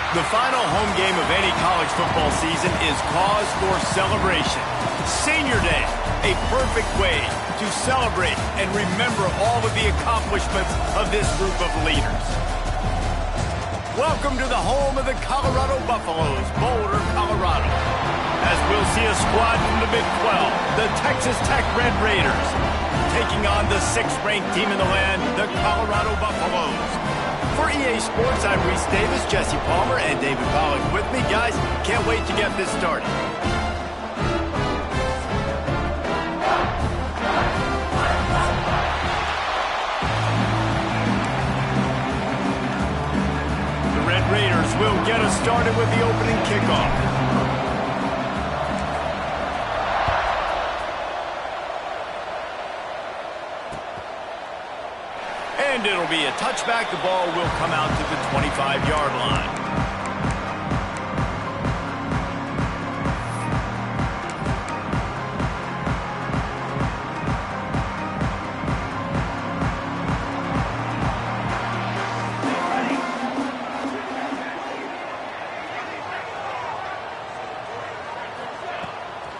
The final home game of any college football season is cause for celebration. Senior Day, a perfect way to celebrate and remember all of the accomplishments of this group of leaders. Welcome to the home of the Colorado Buffaloes, Boulder, Colorado. As we'll see a squad from the Big 12, the Texas Tech Red Raiders, taking on the 6th-ranked team in the land, the Colorado Buffaloes. For EA Sports, I'm Reese Davis, Jesse Palmer, and David Pollack with me. Guys, can't wait to get this started. The Red Raiders will get us started with the opening kickoff. And it'll be a touchback. The ball will come out to the 25-yard line.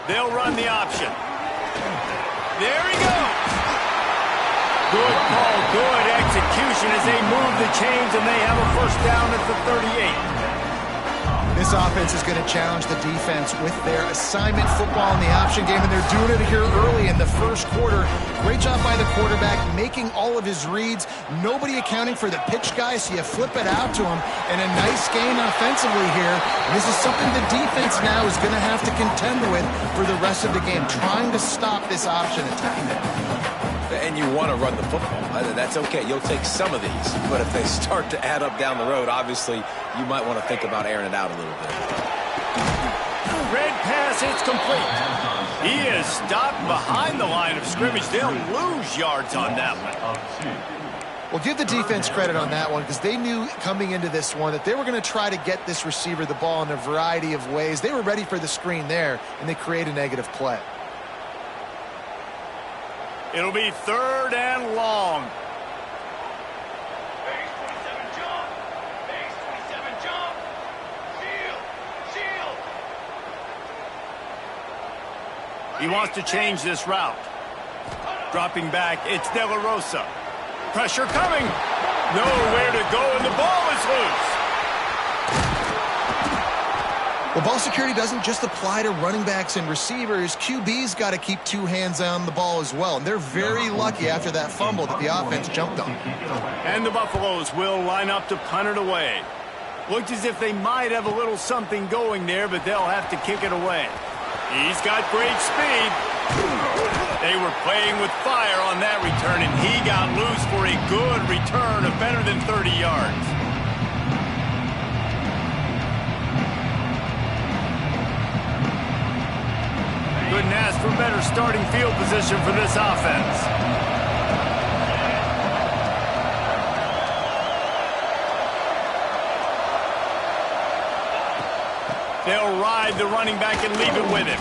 They'll run the option. There he goes. Good call, good execution as they move the chains, and they have a first down at the 38. This offense is going to challenge the defense with their assignment football in the option game, and they're doing it here early in the first quarter. Great job by the quarterback, making all of his reads. Nobody accounting for the pitch guy, so you flip it out to him, and a nice gain offensively here. And this is something the defense now is going to have to contend with for the rest of the game, trying to stop this option attack. And you want to run the football. That's okay. You'll take some of these. But if they start to add up down the road, obviously, you might want to think about airing it out a little bit. Red pass, it's complete. He is stopped behind the line of scrimmage. They'll lose yards on that one. Well, give the defense credit on that one because they knew coming into this one that they were going to try to get this receiver the ball in a variety of ways. They were ready for the screen there, and they create a negative play. It'll be 3rd and long. Base 27 jump. Base 27 jump. Shield. He wants to change this route. Dropping back, it's De La Rosa. Pressure coming. Nowhere to go, and the ball is loose. Well, ball security doesn't just apply to running backs and receivers. QB's got to keep 2 hands on the ball as well. And they're very lucky after that fumble that the offense jumped on. And the Buffaloes will line up to punt it away. Looked as if they might have a little something going there, but they'll have to kick it away. He's got great speed. They were playing with fire on that return, and he got loose for a good return of better than 30 yards. Couldn't ask for better starting field position for this offense. They'll ride the running back and leave it with him.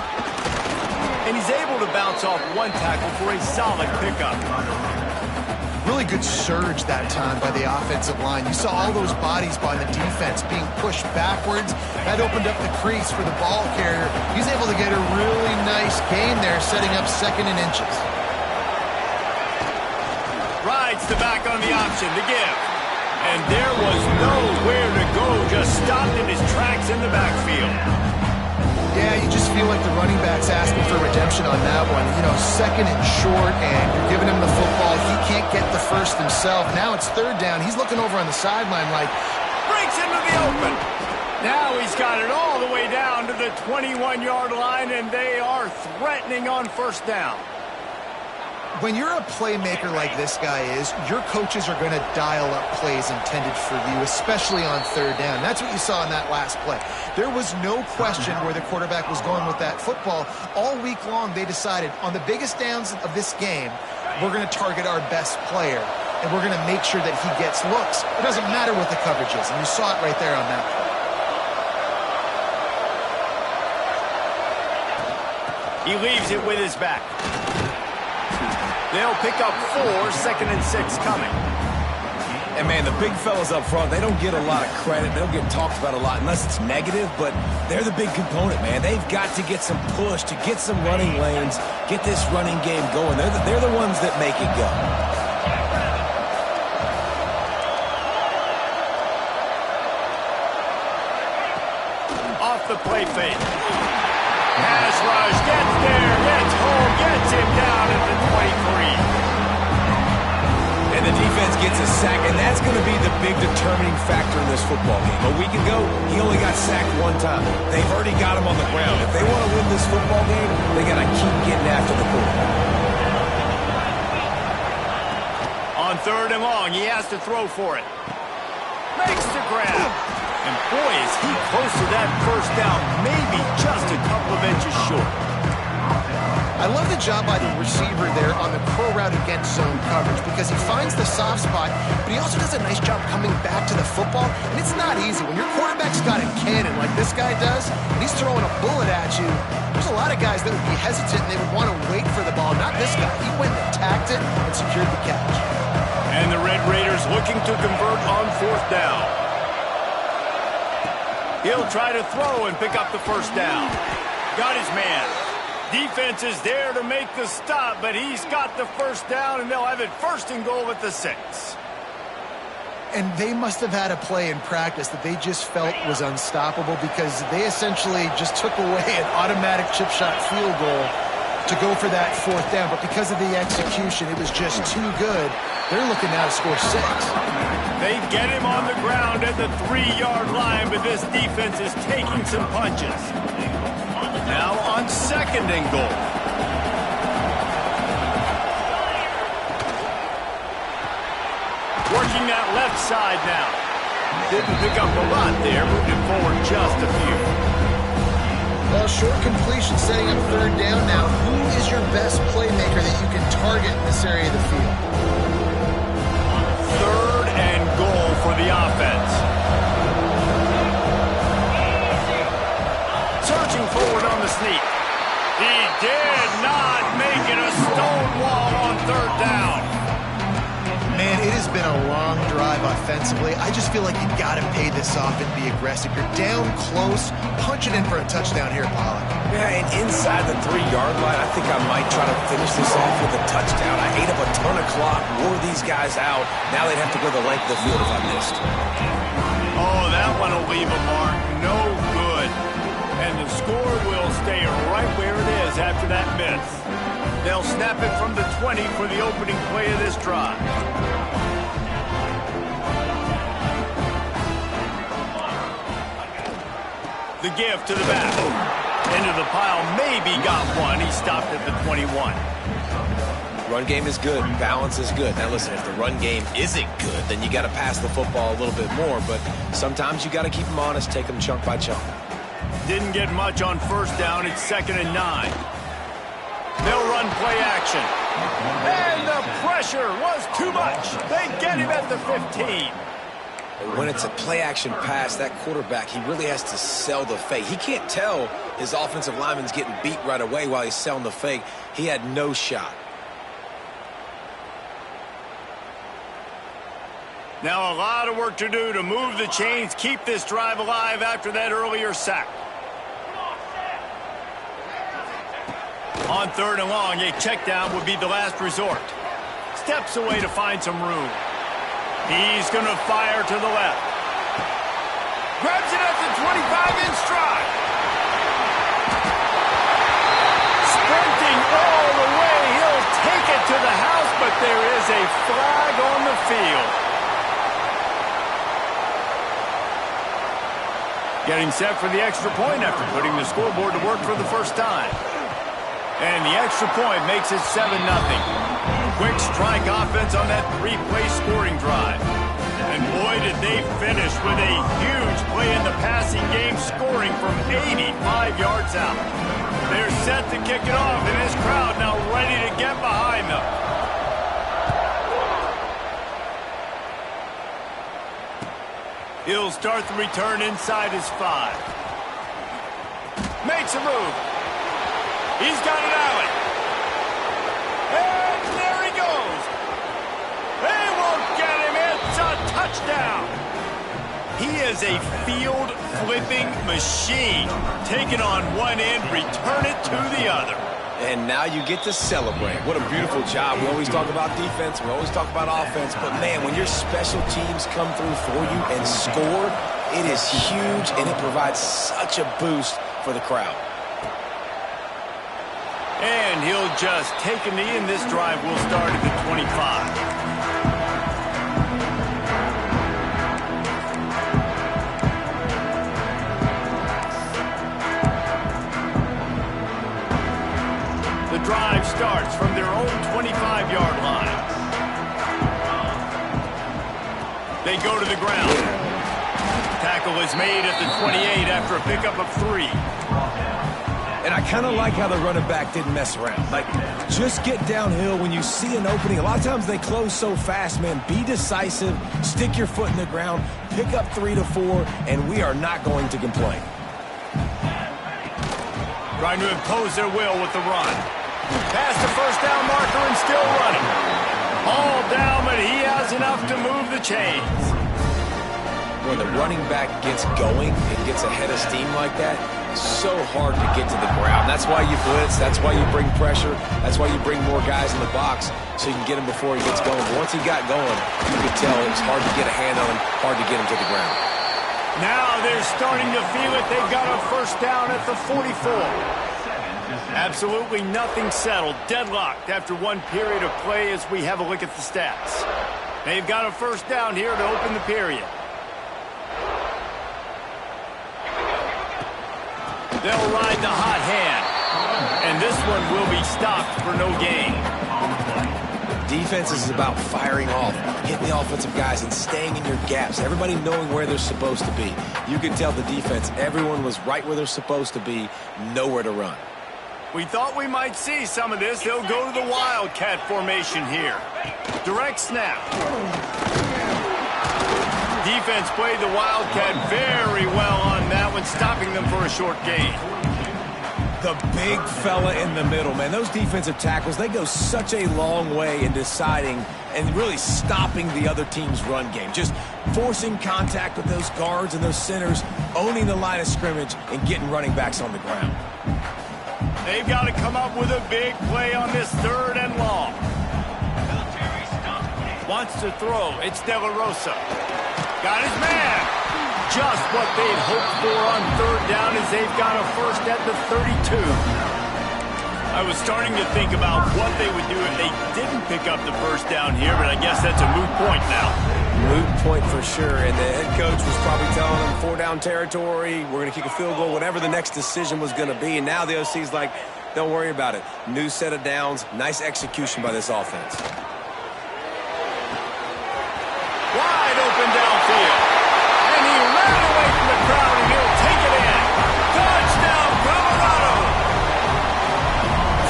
And he's able to bounce off one tackle for a solid pickup. Really good surge that time by the offensive line. You saw all those bodies by the defense being pushed backwards. That opened up the crease for the ball carrier. He's able to get a really nice gain there, setting up 2nd and inches. Rides the back on the option to give. And there was nowhere to go, just stopped in his tracks in the backfield. Yeah, you just feel like the running back's asking for redemption on that one. You know, 2nd and short, and you're giving him the football. He can't get the first himself. Now it's 3rd down. He's looking over on the sideline like, breaks into the open. Now he's got it all the way down to the 21-yard line, and they are threatening on 1st down. When you're a playmaker like this guy is, your coaches are going to dial up plays intended for you, especially on 3rd down. That's what you saw in that last play. There was no question where the quarterback was going with that football. All week long, they decided on the biggest downs of this game, we're going to target our best player, and we're going to make sure that he gets looks. It doesn't matter what the coverage is, and you saw it right there on that play. He leaves it with his back. They'll pick up 4, 2nd and 6 coming. And, man, the big fellas up front, they don't get a lot of credit. They don't get talked about a lot unless it's negative, but they're the big component, man. They've got to get some push, to get some running lanes, get this running game going. They're the ones that make it go. Off the play fake. Pass rush, gets there, gets home, gets him down at the 23. And the defense gets a sack, and that's going to be the big determining factor in this football game. A week ago, he only got sacked one time. They've already got him on the ground. If they want to win this football game, they got to keep getting after the quarterback. On 3rd and long, he has to throw for it. Makes the grab. And boy, is he close to that first down, maybe just a couple of inches short. I love the job by the receiver there on the curl route against zone coverage because he finds the soft spot, but he also does a nice job coming back to the football, and it's not easy. When your quarterback's got a cannon like this guy does, and he's throwing a bullet at you, there's a lot of guys that would be hesitant and they would want to wait for the ball. Not this guy. He went and attacked it and secured the catch. And the Red Raiders looking to convert on 4th down. He'll try to throw and pick up the first down. Got his man. Defense is there to make the stop, but he's got the first down, and they'll have it 1st and goal at the 6. And they must have had a play in practice that they just felt was unstoppable because they essentially just took away an automatic chip shot field goal to go for that 4th down. But because of the execution, it was just too good. They're looking now to score 6. They get him on the ground at the 3-yard line, but this defense is taking some punches. Now on 2nd and goal. Working that left side now. Didn't pick up a lot there, moving forward just a few. Well, short completion setting up 3rd down now. Who is your best playmaker that you can target in this area of the field? 3rd and goal for the offense. Searching forward on the sneak. He did not make it a stone wall on 3rd down. Man, it has been a long drive offensively. I just feel like you got to pay this off and be aggressive. You're down close. Punch it in for a touchdown here, Pollack. Yeah, and inside the 3-yard line, I think I might try to finish this off with a touchdown. I ate up a ton of clock, wore these guys out. Now they'd have to go the length of the field if I missed. Oh, that one will leave a mark. No good. And the score will stay right where it is after that miss. They'll snap it from the 20 for the opening play of this drive. The give to the back. Into the pile, maybe got one. He stopped at the 21. Run game is good. Balance is good. Now, listen, if the run game isn't good, then you got to pass the football a little bit more. But sometimes you got to keep them honest, take them chunk by chunk. Didn't get much on 1st down. It's 2nd and 9. They'll run play action. And the pressure was too much. They get him at the 15. When it's a play-action pass, that quarterback, he really has to sell the fake. He can't tell his offensive lineman's getting beat right away while he's selling the fake. He had no shot. Now a lot of work to do to move the chains, keep this drive alive after that earlier sack. On 3rd and long, a check down would be the last resort. Steps away to find some room. He's going to fire to the left. Grabs it at the 25 in stride. Sprinting all the way. He'll take it to the house, but there is a flag on the field. Getting set for the extra point after putting the scoreboard to work for the first time. And the extra point makes it 7-0. Quick strike offense on that 3-play scoring drive. And boy, did they finish with a huge play in the passing game, scoring from 85 yards out. They're set to kick it off, and this crowd now ready to get behind them. He'll start the return inside his 5. Makes a move. He's got it out. And there he goes. They won't get him. It's a is a field-flipping machine. Take it on one end, return it to the other. And now you get to celebrate. What a beautiful job. We always talk about defense. We always talk about offense. But, man, when your special teams come through for you and score, it is huge, and it provides such a boost for the crowd. And he'll just take a knee, and this drive will start at the 25. The drive starts from their own 25-yard line. They go to the ground. Tackle is made at the 28 after a pickup of 3. And I kind of like how the running back didn't mess around. Like, just get downhill when you see an opening. A lot of times they close so fast, man. Be decisive, stick your foot in the ground, pick up 3 to 4, and we are not going to complain. Trying to impose their will with the run. Past the first down marker and still running. All down, but he has enough to move the chains. When the running back gets going and gets ahead of steam like that, it's so hard to get to the ground. That's why you blitz. That's why you bring pressure. That's why you bring more guys in the box so you can get him before he gets going. But once he got going, you could tell it's hard to get a hand on him, hard to get him to the ground. Now they're starting to feel it. They've got a first down at the 44. Absolutely nothing settled. Deadlocked after one period of play as we have a look at the stats. They've got a first down here to open the period. They'll ride the hot hand. And this one will be stopped for no gain. Defense is about firing off, hitting the offensive guys, and staying in your gaps. Everybody knowing where they're supposed to be. You can tell the defense, everyone was right where they're supposed to be, nowhere to run. We thought we might see some of this. They'll go to the Wildcat formation here. Direct snap. Defense played the Wildcat very well on that one, stopping them for a short gain. The big fella in the middle, man. Those defensive tackles, they go such a long way in deciding and really stopping the other team's run game. Just forcing contact with those guards and those centers, owning the line of scrimmage, and getting running backs on the ground. They've got to come up with a big play on this 3rd and long. Wants to throw. It's De La Rosa. Got his man. Just what they'd hoped for on 3rd down as they've got a first at the 32. I was starting to think about what they would do if they didn't pick up the first down here, but I guess that's a moot point now. Moot point for sure, and the head coach was probably telling them 4-down territory, we're going to kick a field goal, whatever the next decision was going to be, and now the OC's like, don't worry about it. New set of downs, nice execution by this offense. Wide open downfield. And he ran away from the crowd, and he'll take it in. Touchdown, Colorado!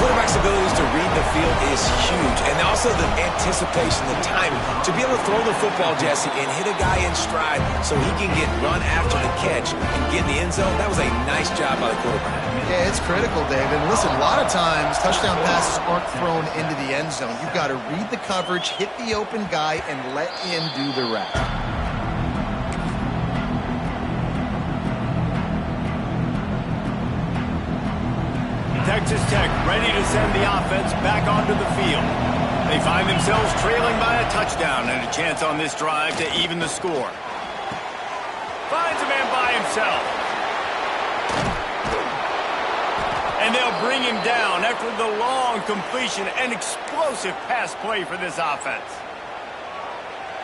Quarterback's abilities to read the field is huge, and also the anticipation, the timing. To be able to throw the football, Jesse, and hit a guy in stride so he can get run after the catch and get in the end zone, that was a nice job by the quarterback. Yeah, it's critical, David. Listen, a lot of times touchdown passes aren't thrown into the end zone. You've got to read the coverage, hit the open guy, and let him do the rest. Texas Tech ready to send the offense back onto the field. They find themselves trailing by a touchdown and a chance on this drive to even the score. Finds a man by himself. And they'll bring him down after the long completion and explosive pass play for this offense.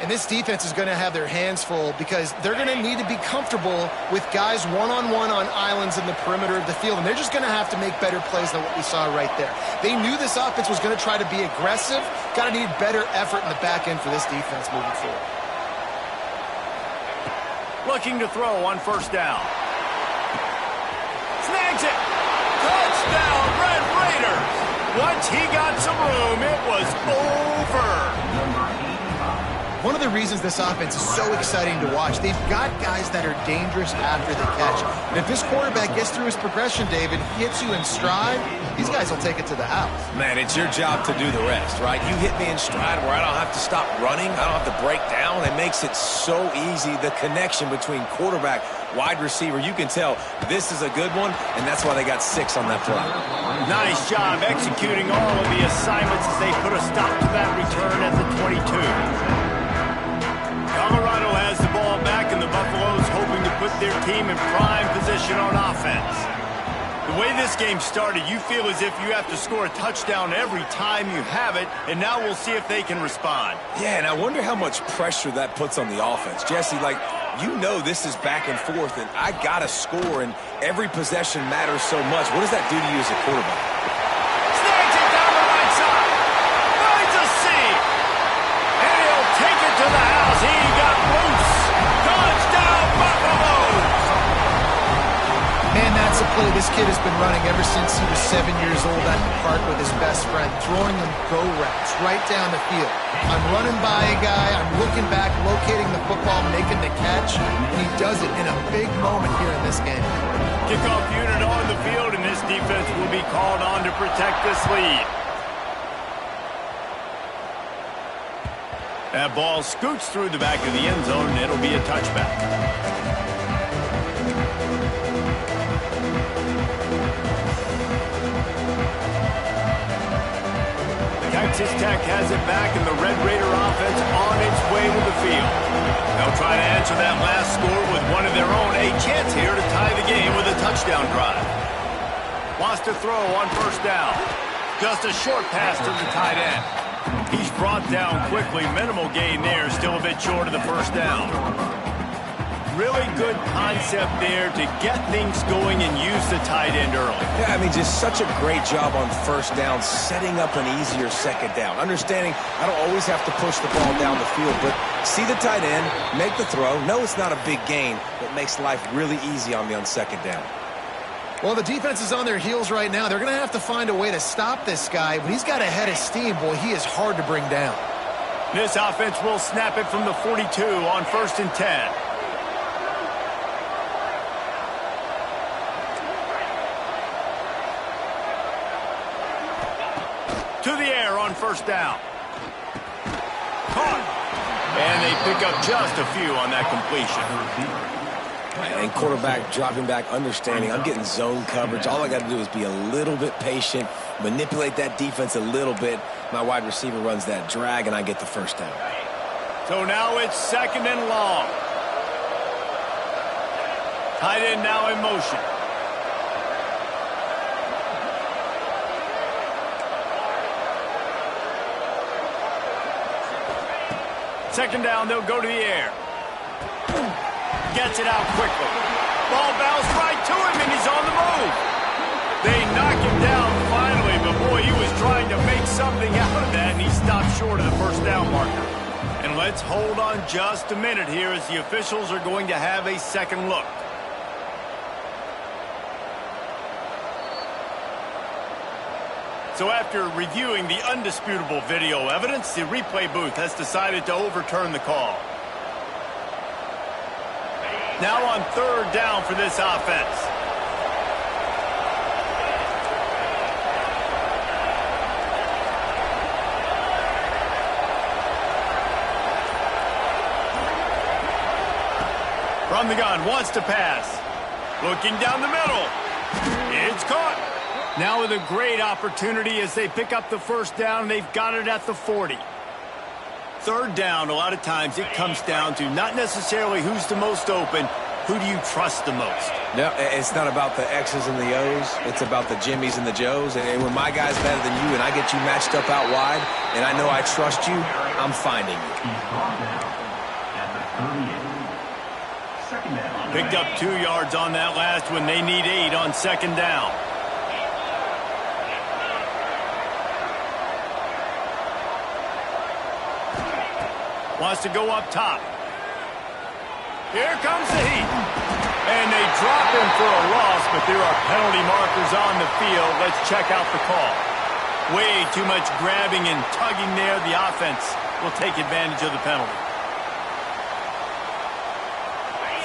And this defense is going to have their hands full because they're going to need to be comfortable with guys one-on-one on islands in the perimeter of the field. And they're just going to have to make better plays than what we saw right there. They knew this offense was going to try to be aggressive. Got to need better effort in the back end for this defense moving forward. Looking to throw on first down. Snags it. Touchdown, Red Raiders. Once he got some room, it was over. One of the reasons this offense is so exciting to watch, they've got guys that are dangerous after the catch. And if this quarterback gets through his progression, David, hits you in stride, these guys will take it to the house. Man, it's your job to do the rest, right? You hit me in stride where I don't have to stop running. I don't have to break down. It makes it so easy, the connection between quarterback, wide receiver. You can tell this is a good one, and that's why they got 6 on that play. Nice job executing all of the assignments as they put a stop to that return at the 22. Colorado has the ball back, and the Buffaloes hoping to put their team in prime position on offense. The way this game started, you feel as if you have to score a touchdown every time you have it, and now we'll see if they can respond. Yeah, and I wonder how much pressure that puts on the offense. Jesse, like, you know this is back and forth, and I got to score, and every possession matters so much. What does that do to you as a quarterback? Snags it down the right side. Finds a seam. And he'll take it to the house. He got loose. Touchdown, Buffaloes. Man, that's a play this kid has been running ever since he was 7 years old at the park with his best friend, throwing them go routes right down the field. I'm running by a guy, I'm looking back, locating the football, making the catch, and he does it in a big moment here in this game. Kickoff unit on the field, and this defense will be called on to protect this lead. That ball scoots through the back of the end zone, and it'll be a touchback. Texas Tech has it back, and the Red Raider offense on its way to the field. They'll try to answer that last score with one of their own. A chance here to tie the game with a touchdown drive. Wants to throw on first down. Just a short pass to the tight end. He's brought down quickly. Minimal gain there. Still a bit short of the first down. Really good concept there to get things going and use the tight end early. Yeah, I mean, just such a great job on first down, setting up an easier second down. Understanding I don't always have to push the ball down the field, but see the tight end, make the throw. No, it's not a big gain, but makes life really easy on me on second down. Well, the defense is on their heels right now. They're going to have to find a way to stop this guy. When he's got a head of steam, boy, he is hard to bring down. This offense will snap it from the 42 on 1st and 10. To the air on first down. Caught. And they pick up just a few on that completion. And quarterback dropping back, understanding I'm getting zone coverage. All I got to do is be a little bit patient, manipulate that defense a little bit. My wide receiver runs that drag, and I get the first down. So now it's 2nd and long. Tight end now in motion. Second down, they'll go to the air. Gets it out quickly. Ball bounced right to him, and he's on the move. They knock him down finally, but boy, he was trying to make something out of that, and he stopped short of the first down marker. And let's hold on just a minute here as the officials are going to have a second look. So after reviewing the undisputable video evidence, the replay booth has decided to overturn the call. Now on 3rd down for this offense. From the gun, wants to pass. Looking down the middle. It's caught. Now with a great opportunity as they pick up the first down. They've got it at the 40. 3rd down, a lot of times it comes down to not necessarily who's the most open, who do you trust the most? No, it's not about the X's and the O's. It's about the Jimmys and the Joes. And when my guy's better than you and I get you matched up out wide and I know I trust you, I'm finding you. Picked up 2 yards on that last one. They need 8 on 2nd down. Wants to go up top. Here comes the heat. And they drop him for a loss, but there are penalty markers on the field. Let's check out the call. Way too much grabbing and tugging there. The offense will take advantage of the penalty.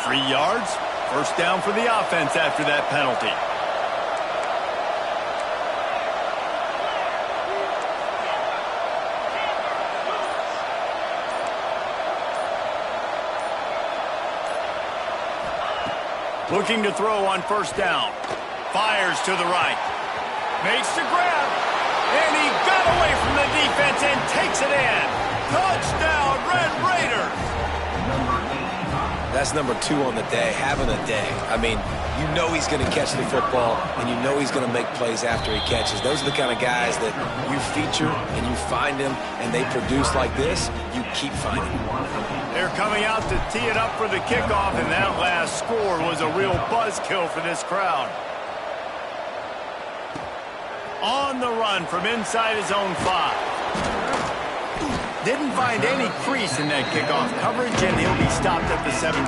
3 yards. First down for the offense after that penalty. Looking to throw on first down. Fires to the right. Makes the grab. And he got away from the defense and takes it in. Touchdown, Red Raiders. That's number 2 on the day, having a day. I mean, you know he's going to catch the football, and you know he's going to make plays after he catches. Those are the kind of guys that you feature and you find them, and they produce like this, you keep finding them. They're coming out to tee it up for the kickoff, and that last score was a real buzzkill for this crowd. On the run from inside his own 5. Didn't find any crease in that kickoff coverage, and he'll be stopped at the 17.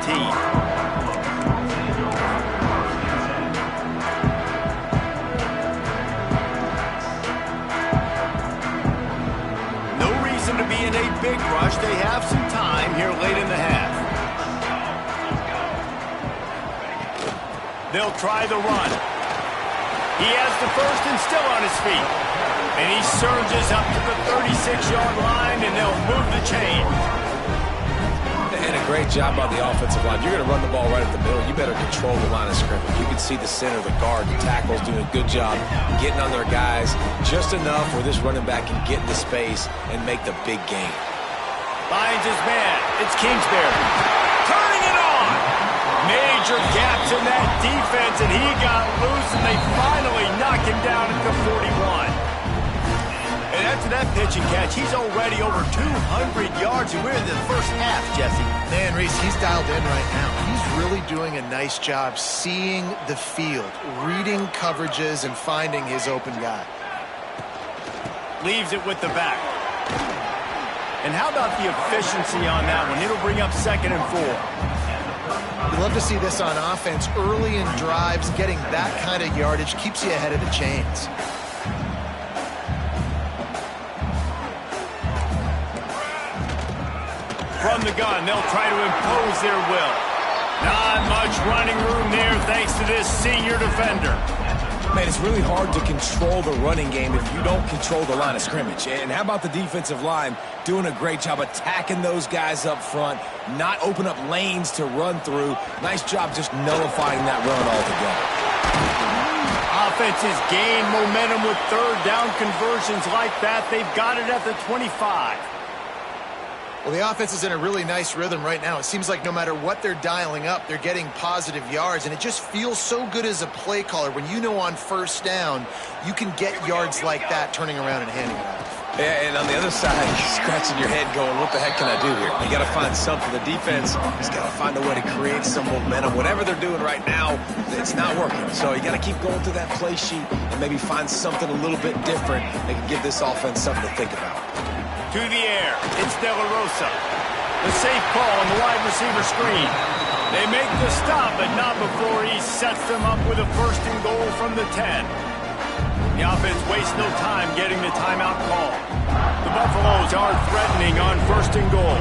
No reason to be in a big rush. They have some time here late in the half. They'll try the run. He has the first and still on his feet. And he surges up to the 36-yard line, and they'll move the chain. And a great job by the offensive line. You're going to run the ball right at the middle. You better control the line of scrimmage. You can see the center, the guard, the tackles doing a good job getting on their guys just enough where this running back can get into space and make the big game. Finds his man. It's Kingsbury. Turning it on. Major gaps in that defense, and he got loose, and they finally knock him down at the 41. And after that pitch and catch, he's already over 200 yards, and we're in the first half, Jesse. Man, Reese, he's dialed in right now. He's really doing a nice job seeing the field, reading coverages, and finding his open guy. Leaves it with the back. And how about the efficiency on that one? It'll bring up 2nd and 4. You love to see this on offense. Early in drives, getting that kind of yardage keeps you ahead of the chains. From the gun, they'll try to impose their will. Not much running room there thanks to this senior defender. Man, it's really hard to control the running game if you don't control the line of scrimmage. And how about the defensive line doing a great job attacking those guys up front, not open up lanes to run through. Nice job just nullifying that run altogether. Offenses gain momentum with third down conversions like that. They've got it at the 25. Well, the offense is in a really nice rhythm right now. It seems like no matter what they're dialing up, they're getting positive yards, and it just feels so good as a play caller when you know on first down you can get yards like that turning around and handing it off. Yeah, and on the other side, you're scratching your head going, what the heck can I do here? You got to find something. The defense has got to find a way to create some momentum. Whatever they're doing right now, it's not working. So you got to keep going through that play sheet and maybe find something a little bit different that can give this offense something to think about. To the air, it's De La Rosa. The safe call on the wide receiver screen. They make the stop, but not before he sets them up with a 1st and goal from the 10. The offense wastes no time getting the timeout call. The Buffaloes are threatening on 1st and goal.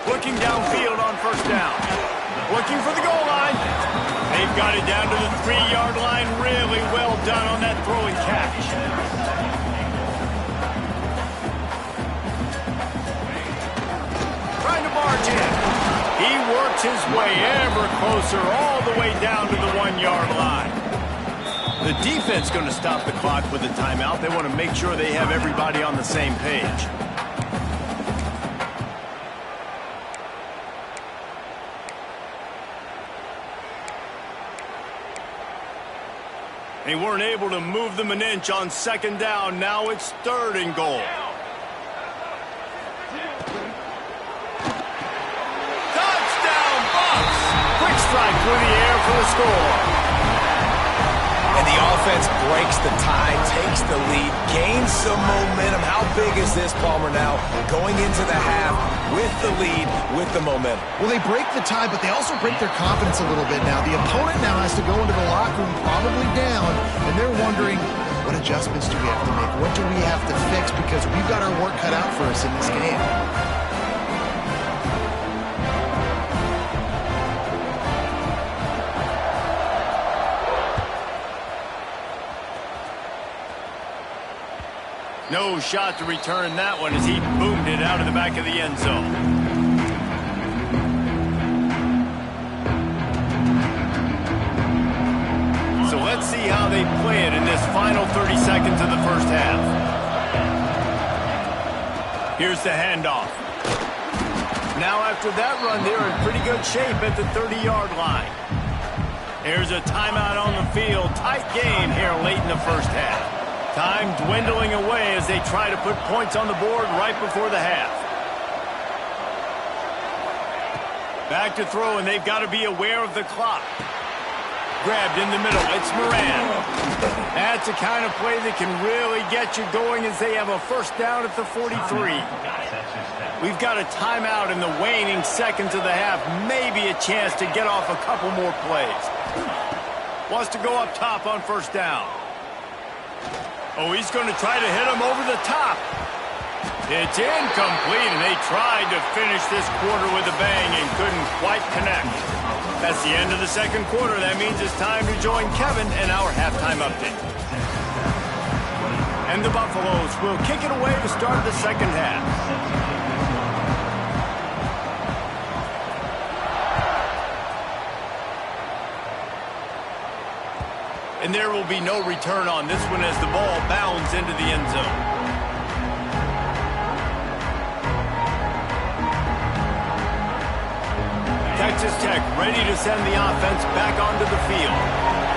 Looking downfield on first down. Looking for the goal line. They've got it down to the 3-yard line. Really well done on that throw and catch. Trying to barge in. He works his way ever closer all the way down to the 1-yard line. The defense going to stop the clock with a timeout. They want to make sure they have everybody on the same page. They weren't able to move them an inch on 2nd down. Now it's 3rd and goal. Touchdown, Bucs! Quick strike through the air for the score. And the offense breaks the tie, takes the lead, gains some momentum. How big is this, Palmer, now? Going into the half with the lead, with the momentum. Well, they break the tie, but they also break their confidence a little bit now. The opponent now has to go into the locker room probably down, and they're wondering, what adjustments do we have to make? What do we have to fix? Because we've got our work cut out for us in this game. No shot to return that one as he boomed it out of the back of the end zone. So let's see how they play it in this final 30 seconds of the first half. Here's the handoff. Now after that run, they're in pretty good shape at the 30-yard line. Here's a timeout on the field. Tight game here late in the first half. Time dwindling away as they try to put points on the board right before the half. Back to throw, and they've got to be aware of the clock. Grabbed in the middle. It's Moran. That's the kind of play that can really get you going as they have a first down at the 43. We've got a timeout in the waning seconds of the half. Maybe a chance to get off a couple more plays. Wants to go up top on first down. Oh, he's going to try to hit him over the top. It's incomplete, and they tried to finish this quarter with a bang and couldn't quite connect. That's the end of the second quarter. That means it's time to join Kevin and our halftime update. And the Buffaloes will kick it away to start the second half. And there will be no return on this one as the ball bounds into the end zone. Texas Tech ready to send the offense back onto the field.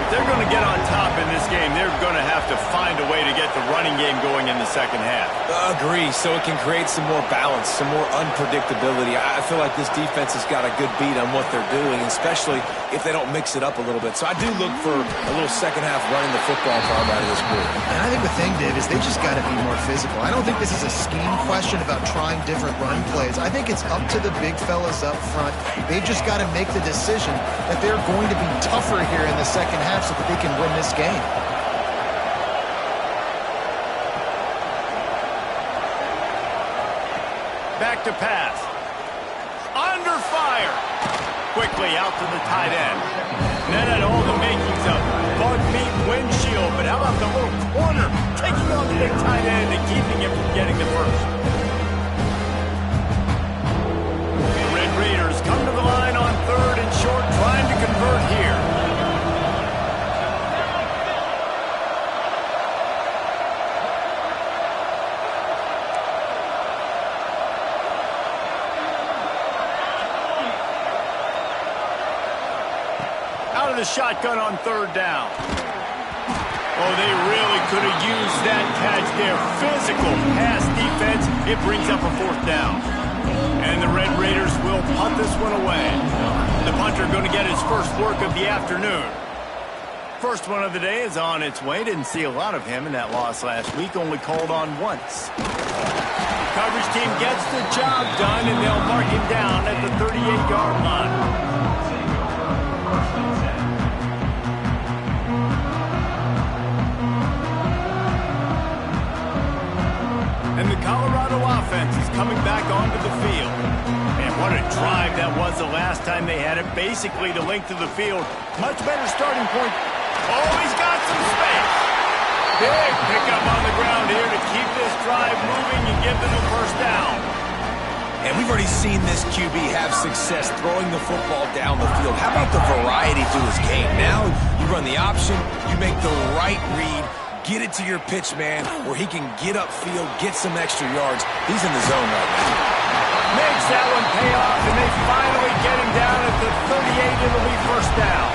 If they're going to get on top in this game, they're going to have to find a way to get the running game going in the second half. Agree, so it can create some more balance, some more unpredictability. I feel like this defense has got a good beat on what they're doing, especially if they don't mix it up a little bit. So I do look for a little second half running the football farm out of this group. And I think the thing, Dave, is they just got to be more physical. I don't think this is a scheme question about trying different run plays. I think it's up to the big fellas up front. They've just got to make the decision that they're going to be tougher here in the second half so that they can win this game. Back to pass. Under fire. Quickly out to the tight end. That had all the makings of bug meat windshield, but how about the little corner taking on the big tight end and keeping him from getting the first? The Red Raiders come to the line on third and short, trying to convert here. The shotgun on third down. Oh, they really could have used that catch there. Physical pass defense. It brings up a fourth down. And the Red Raiders will punt this one away. The punter going to get his first work of the afternoon. First one of the day is on its way. Didn't see a lot of him in that loss last week. Only called on once. Coverage team gets the job done, and they'll mark him down at the 38-yard line. And the Colorado offense is coming back onto the field. And what a drive that was the last time they had it. Basically the length of the field. Much better starting point. Oh, he's got some space. Big pickup on the ground here to keep this drive moving and give them the first down. And we've already seen this QB have success throwing the football down the field. How about the variety to his game? Now you run the option, you make the right read, get it to your pitch man where he can get upfield, get some extra yards. He's in the zone right now. Makes that one pay off, and they finally get him down at the 38. It'll be first down.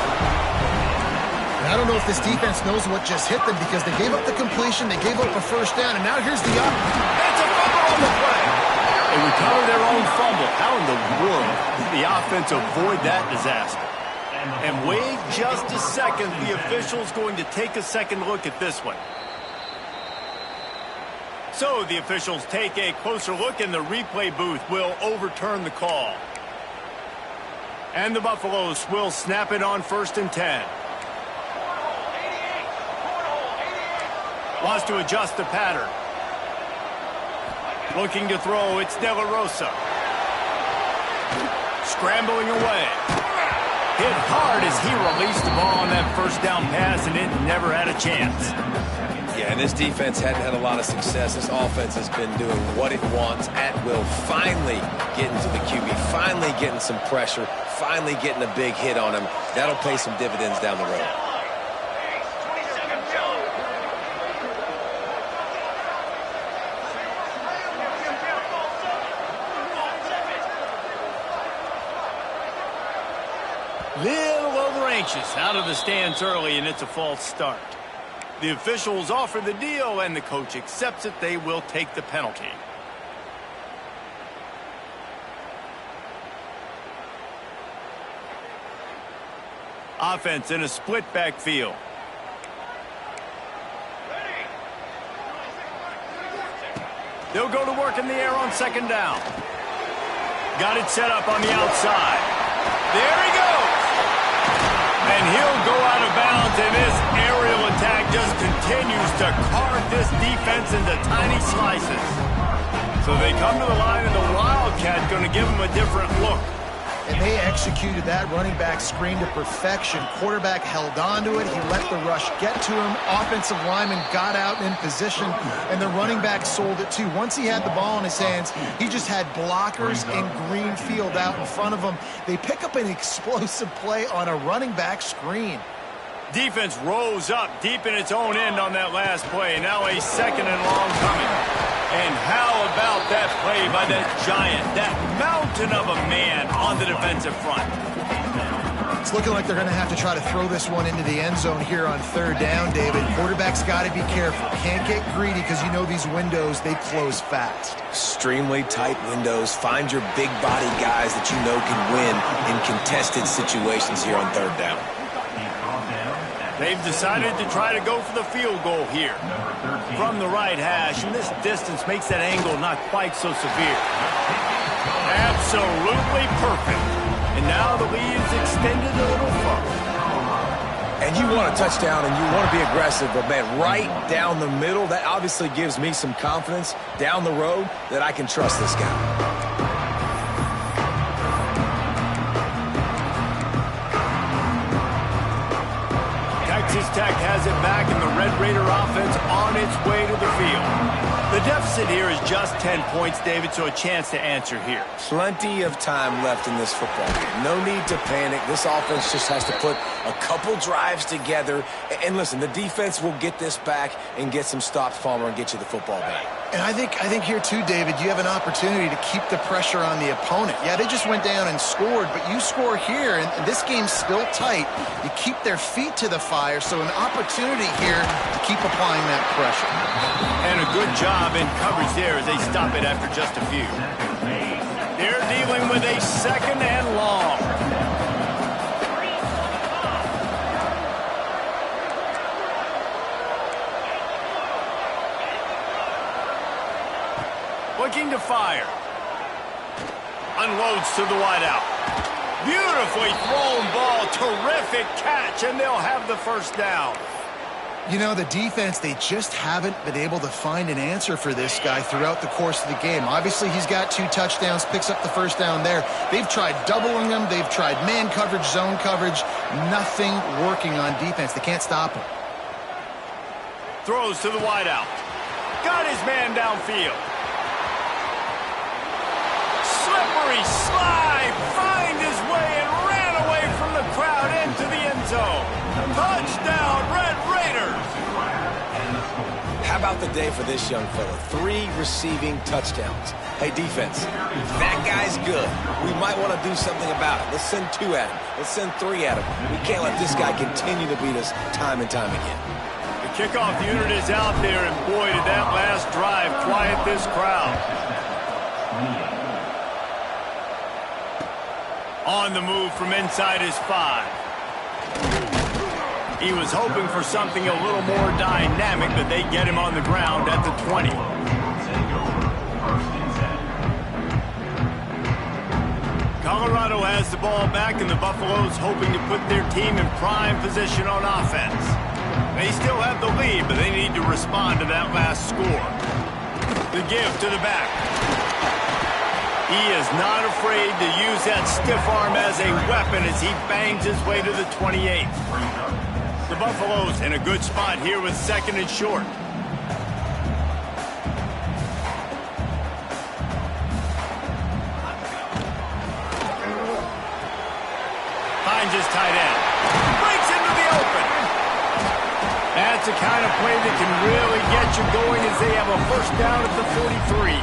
And I don't know if this defense knows what just hit them because they gave up the completion, they gave up a first down, and now here's the up. That's a fumble on the play. They recover their own fumble. How in the world did the offense avoid that disaster? And wait just a second. The official's going to take a second look at this one. So the officials take a closer look, and the replay booth will overturn the call. And the Buffaloes will snap it on 1st and 10. Wants to adjust the pattern. Looking to throw, it's De La Rosa. Scrambling away. Hit hard as he released the ball on that first down pass, and it never had a chance. Yeah, and this defense hadn't had a lot of success. This offense has been doing what it wants at will. Finally getting to the QB, finally getting some pressure, finally getting a big hit on him. That'll pay some dividends down the road. Little over anxious out of the stands early, and it's a false start. The officials offer the deal, and the coach accepts it. They will take the penalty. Offense in a split backfield. They'll go to work in the air on 2nd down. Got it set up on the outside. There he goes. And he'll go out of bounds, and this aerial attack just continues to carve this defense into tiny slices. So they come to the line, and the Wildcat going to give them a different look. And they executed that running back screen to perfection. Quarterback held on to it. He let the rush get to him. Offensive lineman got out in position, and the running back sold it too. Once he had the ball in his hands, he just had blockers in green field out in front of him. They pick up an explosive play on a running back screen. Defense rose up deep in its own end on that last play. Now a 2nd and long coming. And how about that play by that giant, that mountain of a man on the defensive front? It's looking like they're going to have to try to throw this one into the end zone here on 3rd down, David. Quarterback's got to be careful. Can't get greedy because you know these windows, they close fast. Extremely tight windows. Find your big body guys that you know can win in contested situations here on 3rd down. They've decided to try to go for the field goal here from the right hash, and this distance makes that angle not quite so severe. Absolutely perfect. And now the lead is extended a little further. And you want a touchdown and you want to be aggressive, but man, right down the middle, that obviously gives me some confidence down the road that I can trust this guy. Texas Tech has it back, and the Red Raider offense on its way to the field. The deficit here is just 10 points, David, so a chance to answer here. Plenty of time left in this football game. No need to panic. This offense just has to put a couple drives together. And listen, the defense will get this back and get some stops, Palmer, and get you the football back. And I think here, too, David, you have an opportunity to keep the pressure on the opponent. Yeah, they just went down and scored, but you score here, and this game's still tight. You keep their feet to the fire, so an opportunity here to keep applying that pressure. And a good job in coverage there as they stop it after just a few. They're dealing with a 2nd and long. Looking to fire. Unloads to the wideout. Beautifully thrown ball. Terrific catch, and they'll have the 1st down. You know, the defense, they just haven't been able to find an answer for this guy throughout the course of the game. Obviously, he's got 2 touchdowns, picks up the 1st down there. They've tried doubling him. They've tried man coverage, zone coverage. Nothing working on defense. They can't stop him. Throws to the wideout. Got his man downfield. Slippery slide, find his way and ran away from the crowd into the end zone. Touchdown, Red Raiders. How about the day for this young fella? 3 receiving touchdowns. Hey, defense, that guy's good. We might want to do something about it. Let's send 2 at him. Let's send 3 at him. We can't let this guy continue to beat us time and time again. The kickoff unit is out there, and boy, did that last drive quiet this crowd. On the move from inside his 5. He was hoping for something a little more dynamic, but they get him on the ground at the 20. Colorado has the ball back, and the Buffaloes hoping to put their team in prime position on offense. They still have the lead, but they need to respond to that last score. The give to the back. He is not afraid to use that stiff arm as a weapon as he bangs his way to the 28. The Buffaloes in a good spot here with second and short. Finds his tight end. Breaks into the open. That's the kind of play that can really get you going as they have a first down at the 43.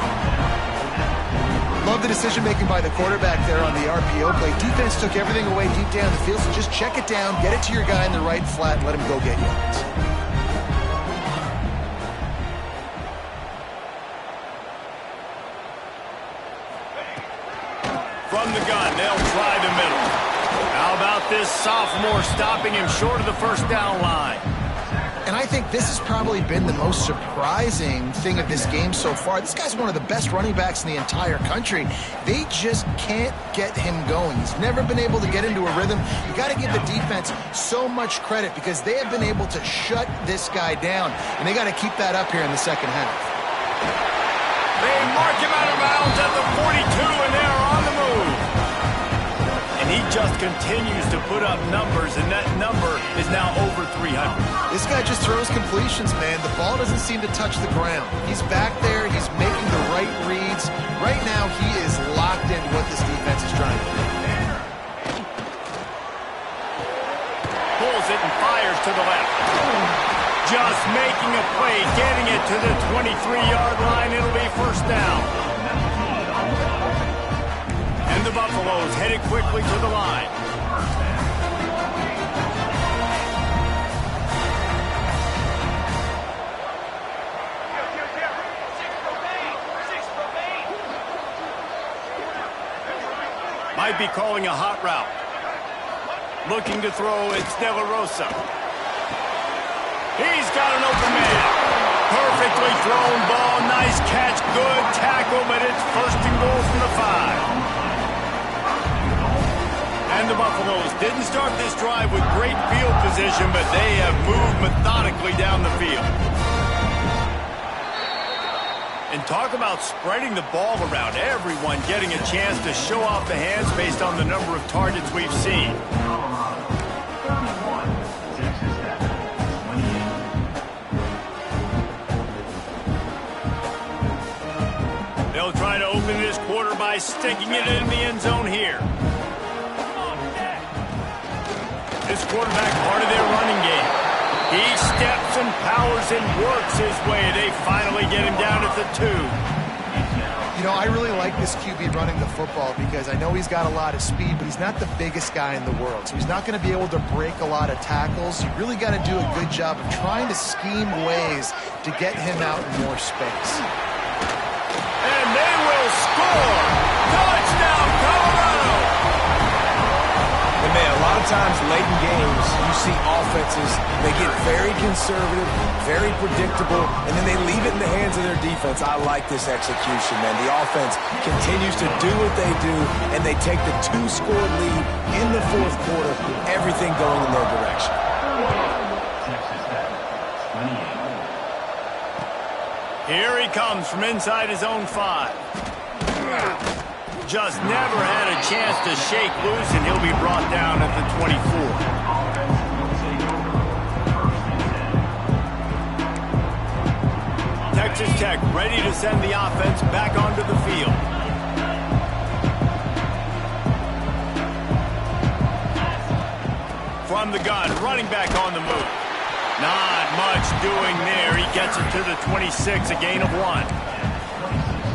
Love the decision-making by the quarterback there on the RPO play. Defense took everything away deep down the field, so just check it down, get it to your guy in the right flat, and let him go get yards. From the gun, they'll try the middle. How about this sophomore stopping him short of the first down line? And I think this has probably been the most surprising thing of this game so far. This guy's one of the best running backs in the entire country. They just can't get him going. He's never been able to get into a rhythm. You got to give the defense so much credit because they have been able to shut this guy down, and they got to keep that up here in the second half. They mark him out of bounds at the 42, and they are on the move. And he just continues to put up numbers, and that number is now over 300. This guy just throws completions, man. The ball doesn't seem to touch the ground. He's back there. He's making the right reads. Right now, he is locked into what this defense is trying to do. Pulls it and fires to the left. Just making a play, getting it to the 23-yard line. It'll be first down. And the Buffaloes headed quickly to the line. Might be calling a hot route. Looking to throw, it's De La Rosa. He's got an open man. Perfectly thrown ball, nice catch, good tackle, but it's first and goal from the 5. And the Buffaloes didn't start this drive with great field position, but they have moved methodically down the field. And talk about spreading the ball around, everyone getting a chance to show off the hands based on the number of targets we've seen. They'll try to open this quarter by sticking it in the end zone here. This quarterback, part of their running game. He steps and powers and works his way. They finally get him down at the 2. You know, I really like this QB running the football because I know he's got a lot of speed, but he's not the biggest guy in the world. So he's not going to be able to break a lot of tackles. You really got to do a good job of trying to scheme ways to get him out in more space. And they will score! Touchdown, Colorado! And man, a lot of times late in games, you see offenses, they get very conservative, very predictable, and then they leave it in the hands of their defense. I like this execution, man. The offense continues to do what they do, and they take the 2-score lead in the fourth quarter, everything going in their direction. Here he comes from inside his own 5. Just never had a chance to shake loose, and he'll be brought down at the 24. Texas Tech ready to send the offense back onto the field. From the gun, running back on the move. Not much doing there. He gets it to the 26, a gain of 1.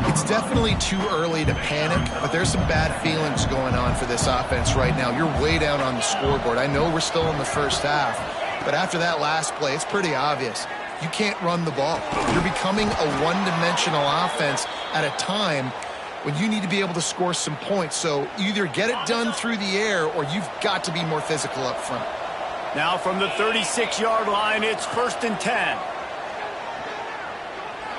It's definitely too early to panic, but there's some bad feelings going on for this offense right now. You're way down on the scoreboard. I know we're still in the first half, but after that last play, it's pretty obvious. You can't run the ball. You're becoming a one-dimensional offense at a time when you need to be able to score some points. So either get it done through the air or you've got to be more physical up front. Now from the 36-yard line, it's 1st and 10.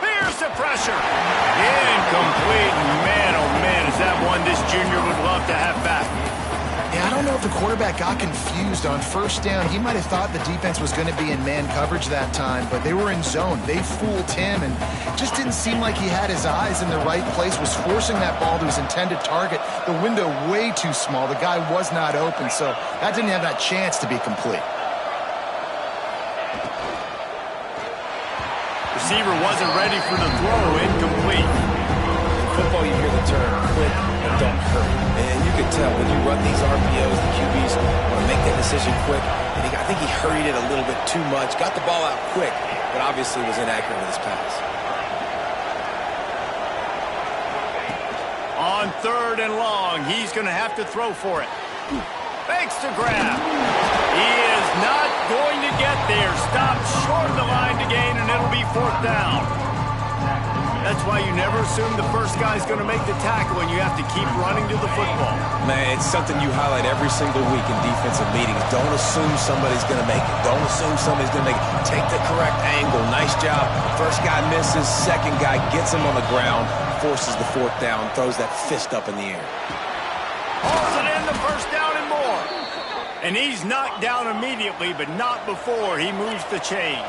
Here's the pressure. Incomplete. Man, oh man, is that one this junior would love to have back. Yeah, I don't know if the quarterback got confused on 1st down. He might have thought the defense was going to be in man coverage that time, but they were in zone. They fooled him and just didn't seem like he had his eyes in the right place, was forcing that ball to his intended target. The window way too small. The guy was not open, so that didn't have that chance to be complete. Receiver wasn't ready for the throw. Incomplete. In football, you hear the term quick and don't hurry. And you can tell when you run these RPOs, the QBs want to make that decision quick. And I think he hurried it a little bit too much. Got the ball out quick, but obviously was inaccurate with his pass. On 3rd and long, he's going to have to throw for it. Fakes to grab. He is not going to get there. Stopped short of the line to gain, and it'll be 4th down. That's why you never assume the first guy's going to make the tackle, and you have to keep running to the football. Man, it's something you highlight every single week in defensive meetings. Don't assume somebody's going to make it. Don't assume somebody's going to make it. Take the correct angle. Nice job. First guy misses. Second guy gets him on the ground, forces the 4th down, throws that fist up in the air. Hauls it in, the 1st down and more. And he's knocked down immediately, but not before he moves the chains.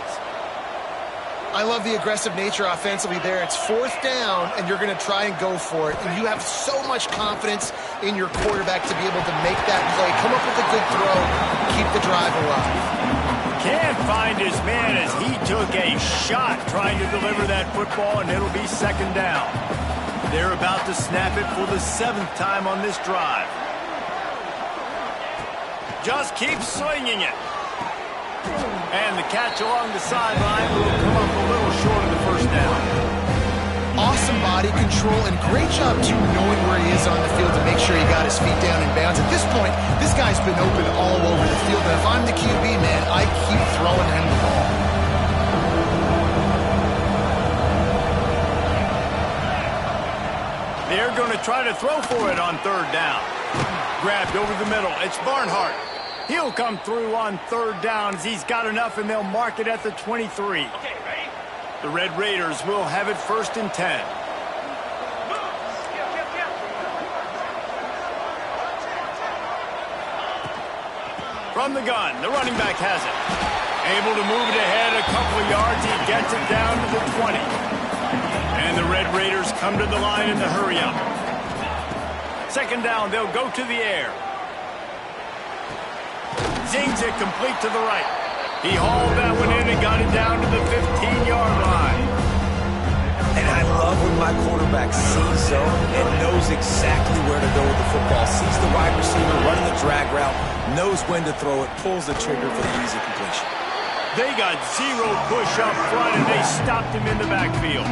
I love the aggressive nature offensively there. It's 4th down, and you're going to try and go for it. And you have so much confidence in your quarterback to be able to make that play, come up with a good throw, keep the drive alive. Can't find his man as he took a shot trying to deliver that football, and it'll be 2nd down. They're about to snap it for the 7th time on this drive. Just keep swinging it. And the catch along the sideline will come up a little short of the 1st down. Awesome body control and great job, too, knowing where he is on the field to make sure he got his feet down in bounds. At this point, this guy's been open all over the field. And if I'm the QB, man, I keep throwing him the ball. They're going to try to throw for it on 3rd down. Grabbed over the middle. It's Barnhart. He'll come through on 3rd down as he's got enough, and they'll mark it at the 23. Okay, ready? The Red Raiders will have it 1st and 10. From the gun, the running back has it. Able to move it ahead a couple of yards. He gets it down to the 20. And the Red Raiders come to the line in the hurry-up. 2nd down, they'll go to the air. Zings it complete to the right. He hauled that one in and got it down to the 15-yard line. And I love when my quarterback sees zone and knows exactly where to go with the football. Sees the wide receiver running the drag route, knows when to throw it, pulls the trigger for the easy completion. They got 0 push up front, and they stopped him in the backfield.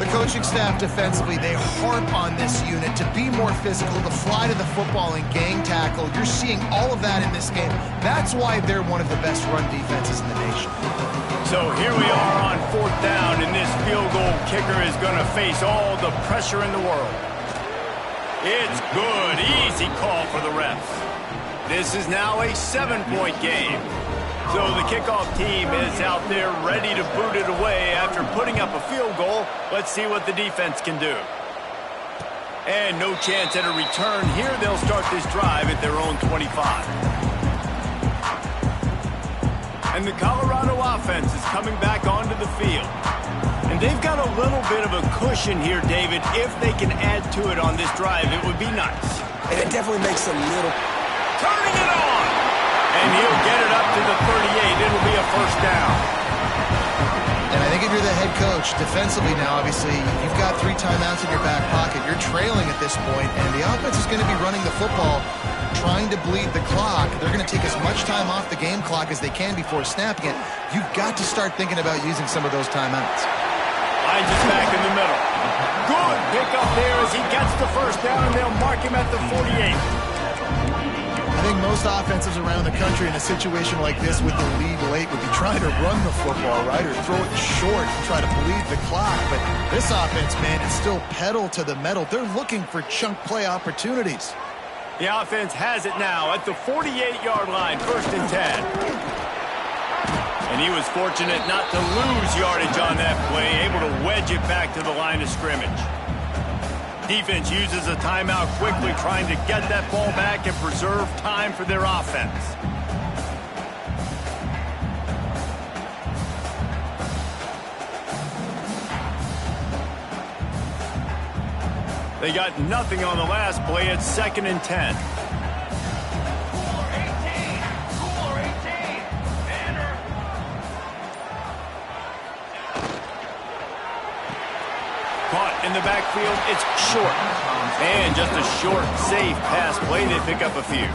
The coaching staff defensively, they harp on this unit to be more physical, to fly to the football and gang tackle. You're seeing all of that in this game. That's why they're one of the best run defenses in the nation. So here we are on 4th down, and this field goal kicker is going to face all the pressure in the world. It's good. Easy call for the refs. This is now a 7-point game. So the kickoff team is out there ready to boot it away after putting up a field goal. Let's see what the defense can do. And no chance at a return here. They'll start this drive at their own 25. And the Colorado offense is coming back onto the field. And they've got a little bit of a cushion here, David. If they can add to it on this drive, it would be nice. And it definitely makes a little... Turning it on! And he'll get it up to the 38. It'll be a 1st down. And I think if you're the head coach, defensively now, obviously, you've got 3 timeouts in your back pocket. You're trailing at this point, and the offense is going to be running the football, trying to bleed the clock. They're going to take as much time off the game clock as they can before snapping it. You've got to start thinking about using some of those timeouts. Finds us back in the middle. Good pick up there as he gets the 1st down, and they'll mark him at the 48. I think most offenses around the country in a situation like this with the lead late would be trying to run the football, right, or throw it short and try to bleed the clock. But this offense, man, is still pedal to the metal. They're looking for chunk play opportunities. The offense has it now at the 48-yard line, 1st and 10. And he was fortunate not to lose yardage on that play, able to wedge it back to the line of scrimmage. Defense uses a timeout quickly, trying to get that ball back and preserve time for their offense. They got nothing on the last play. It's 2nd and 10. Caught in the backfield. It's short. And just a short, safe pass play. They pick up a few.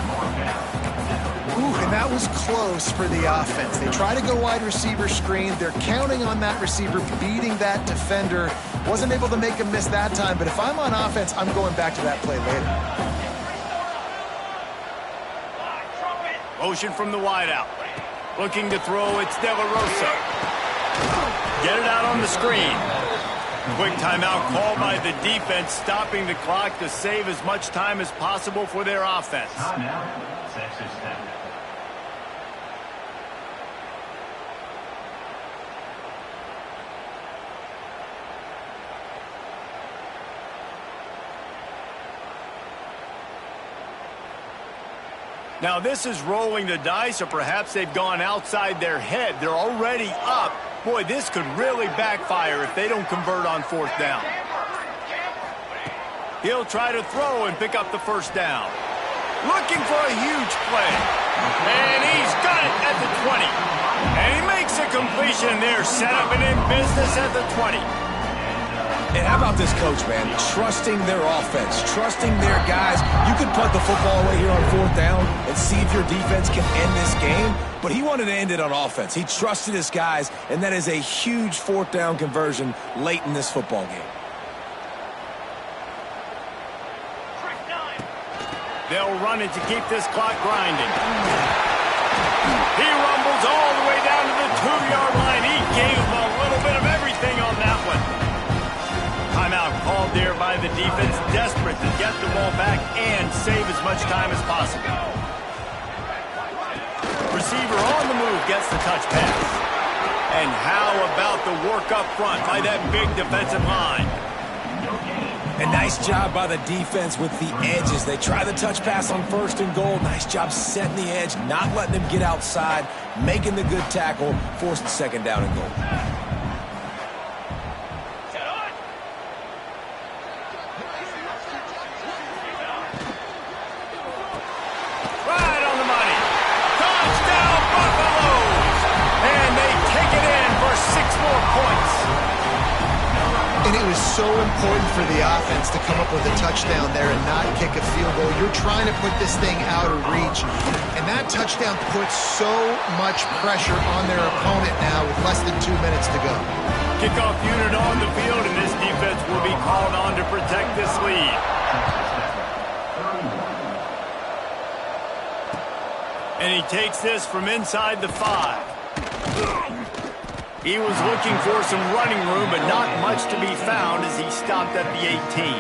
Ooh, and that was close for the offense. They try to go wide receiver screen. They're counting on that receiver beating that defender. Wasn't able to make a miss that time, but if I'm on offense, I'm going back to that play later. Motion from the wideout. Looking to throw, it's De La Rosa. Get it out on the screen. Quick timeout called by the defense, stopping the clock to save as much time as possible for their offense. Now this is rolling the dice, or perhaps they've gone outside their head. They're already up. Boy, this could really backfire if they don't convert on 4th down. He'll try to throw and pick up the 1st down. Looking for a huge play. And he's got it at the 20. And he makes a completion there, set up and in business at the 20. And how about this coach, man? Trusting their offense, trusting their guys. You could punt the football away here on 4th down and see if your defense can end this game, but he wanted to end it on offense. He trusted his guys, and that is a huge 4th down conversion late in this football game. They'll run it to keep this clock grinding. He rumbles all the way down to the 2-yard line. He gave him a little bit of everything on that one. Timeout called there by the defense, desperate to get the ball back and save as much time as possible. Receiver on the move gets the touch pass. And how about the work up front by that big defensive line? A nice job by the defense with the edges. They try the touch pass on 1st and goal. Nice job setting the edge, not letting them get outside, making the good tackle, forced the 2nd down and goal. So important for the offense to come up with a touchdown there and not kick a field goal. You're trying to put this thing out of reach, and that touchdown puts so much pressure on their opponent now with less than 2 minutes to go. Kickoff unit on the field, and this defense will be called on to protect this lead. And he takes this from inside the 5. He was looking for some running room, but not much to be found as he stopped at the 18.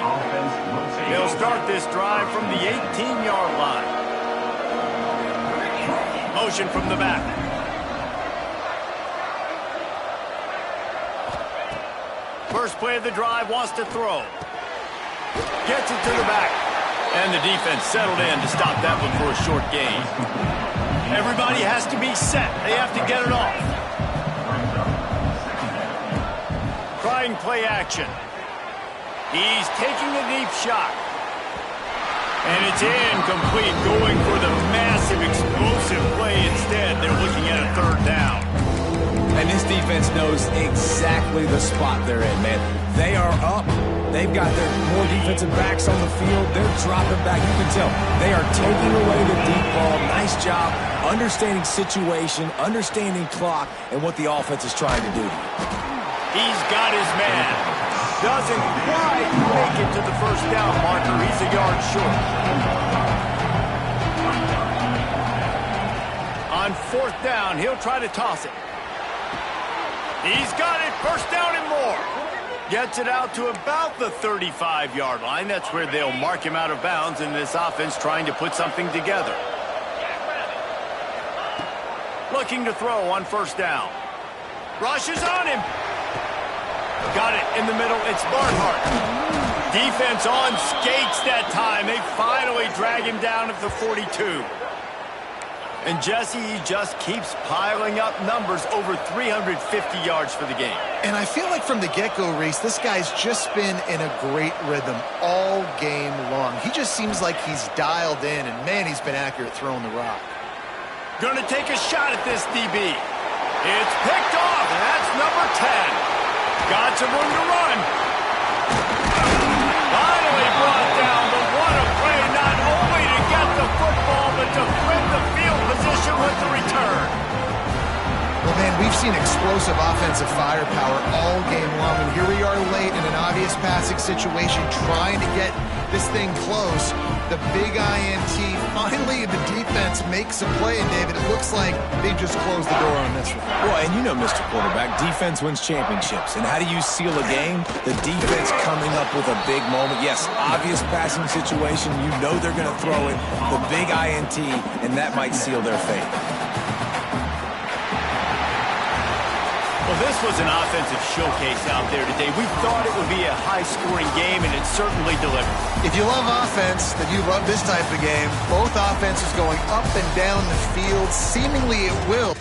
They'll start this drive from the 18-yard line. Motion from the back. First play of the drive, wants to throw. Gets it to the back. And the defense settled in to stop that one for a short gain. Everybody has to be set. They have to get it off. Trying play action. He's taking a deep shot. And it's incomplete, going for the massive explosive play instead. They're looking at a 3rd down. And this defense knows exactly the spot they're in, man. They are up. They've got their more defensive backs on the field. They're dropping back. You can tell they are taking away the deep ball. Nice job understanding situation, understanding clock, and what the offense is trying to do. He's got his man. Doesn't quite make it to the 1st down marker. He's a yard short. On 4th down, he'll try to toss it. He's got it. 1st down and more. Gets it out to about the 35-yard line. That's where they'll mark him out of bounds in this offense trying to put something together. Looking to throw on first down. Rushes on him. Got it in the middle. It's Barnhart. Defense on skates that time. They finally drag him down at the 42. And Jesse, he just keeps piling up numbers, over 350 yards for the game. And I feel like from the get-go, Reese, this guy's just been in a great rhythm all game long. He just seems like he's dialed in, and man, he's been accurate throwing the rock. Going to take a shot at this DB. It's picked off, and that's number 10. Got some room to run. Finally brought down, but what a play, not only to get the football, but to flip the field position with the return. Well, man, we've seen explosive offensive firepower all game long, and here we are late in an obvious passing situation trying to get this thing close. The big INT, finally the defense makes a play, and David, it looks like they just closed the door on this one. Well, and you know, Mr. Quarterback, defense wins championships. And how do you seal a game? The defense coming up with a big moment. Yes, obvious passing situation. You know they're going to throw it. The big INT, and that might seal their fate. Well, this was an offensive showcase out there today. We thought it would be a high-scoring game, and it certainly delivered. If you love offense, then you love this type of game. Both offenses going up and down the field. Seemingly it will.